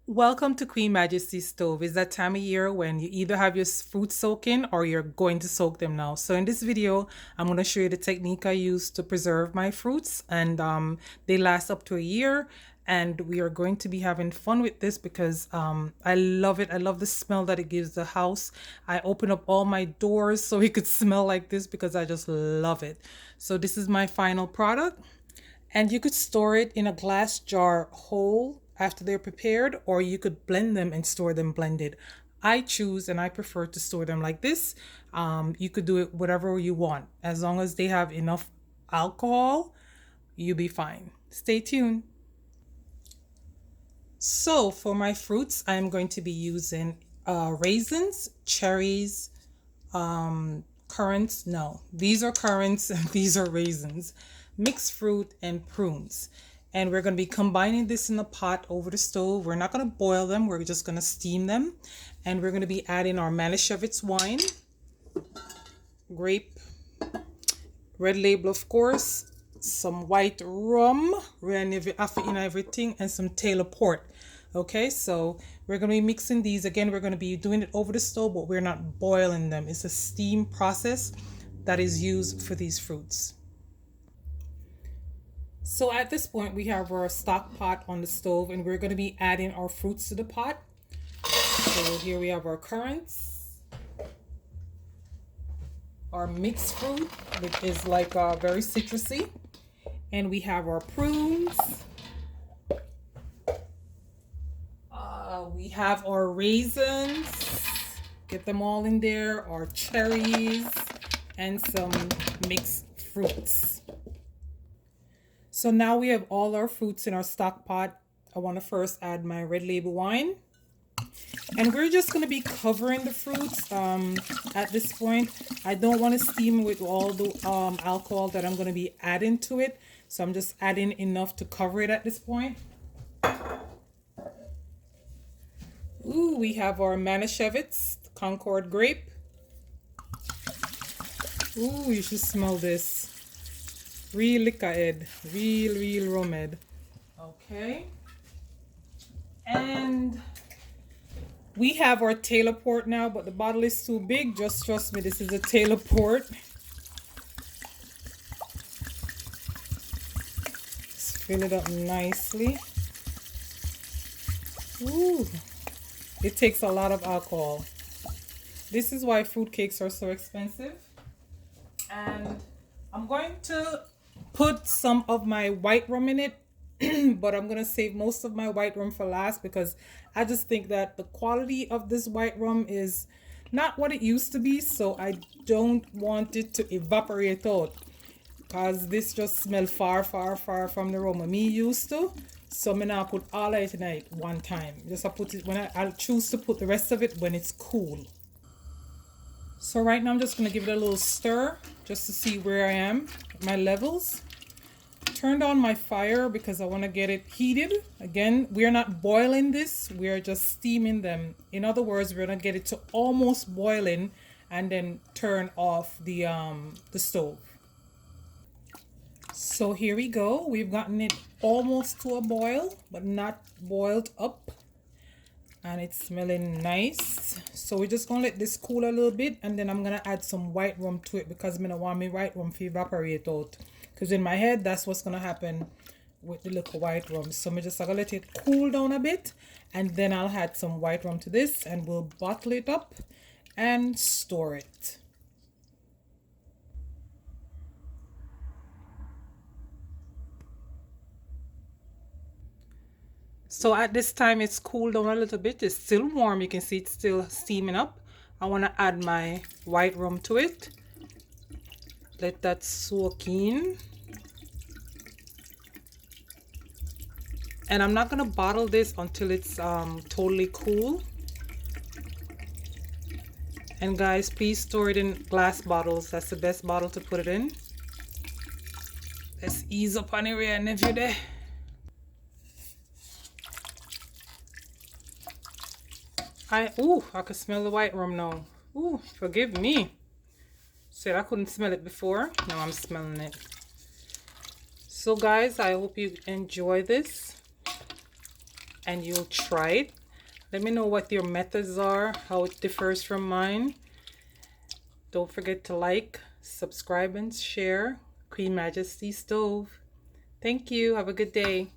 Welcome to Queen Majesty Stove. It's that time of year when you either have your fruit soaking or you're going to soak them now. So in this video, I'm going to show you the technique I use to preserve my fruits, and they last up to a year. And we are going to be having fun with this because I love it. I love the smell that it gives the house. I open up all my doors so it could smell like this because I just love it. So this is my final product. And you could store it in a glass jar whole after they're prepared, or you could blend them and store them blended. I choose and I prefer to store them like this. You could do it whatever you want. As long as they have enough alcohol, you'll be fine. Stay tuned. So for my fruits, I'm going to be using raisins, cherries, currants. No, these are currants and these are raisins, mixed fruit, and prunes. And we're going to be combining this in a pot over the stove. We're not going to boil them, we're just going to steam them. And we're going to be adding our Manischewitz wine, grape, red label, of course, some white rum, in everything, and some Taylor port. Okay, so we're going to be mixing these. Again, we're going to be doing it over the stove, but we're not boiling them. It's a steam process that is used for these fruits. So at this point, we have our stock pot on the stove, and we're going to be adding our fruits to the pot. So here we have our currants, our mixed fruit, which is like very citrusy, and we have our prunes. We have our raisins, get them all in there, our cherries, and some mixed fruits. So now we have all our fruits in our stock pot. I want to first add my red label wine. And we're just going to be covering the fruits at this point. I don't want to steam with all the alcohol that I'm going to be adding to it. So I'm just adding enough to cover it at this point. Ooh, we have our Manischewitz, Concord grape. Ooh, you should smell this. Real liquor head, real rum head. Okay. And we have our Taylor port now, but the bottle is too big. Just trust me, this is a Taylor port. Just fill it up nicely. Ooh, it takes a lot of alcohol. This is why fruit cakes are so expensive. And I'm going to put some of my white rum in it, but I'm going to save most of my white rum for last because I just think that the quality of this white rum is not what it used to be, so I don't want it to evaporate out because this just smells far from the rum me used to. So I'm gonna put all of it in it one time. Just I put it when I'll choose to put the rest of it when it's cool. So right now I'm just going to give it a little stir just to see where I am, my levels. Turned on my fire because I want to get it heated. Again, we're not boiling this, we're just steaming them. In other words, we're going to get it to almost boiling and then turn off the stove. So here we go. We've gotten it almost to a boil, but not boiled up. And it's smelling nice. So we're just gonna let this cool a little bit, and then I'm gonna add some white rum to it because I'm gonna want my white rum to evaporate out. Because in my head, that's what's gonna happen with the little white rum. So I'm just gonna let it cool down a bit, and then I'll add some white rum to this, and we'll bottle it up and store it. So at this time it's cooled down a little bit. It's still warm. You can see it's still steaming up. I want to add my white rum to it. Let that soak in. And I'm not going to bottle this until it's totally cool. And guys, please store it in glass bottles. That's the best bottle to put it in. Let's ease up on it and if you're there. I can smell the white rum now. Ooh, forgive me. Said I couldn't smell it before. Now I'm smelling it. So guys, I hope you enjoy this. and you'll try it. Let me know what your methods are, how it differs from mine. Don't forget to like, subscribe, and share. Queen Majesty Stove. Thank you. Have a good day.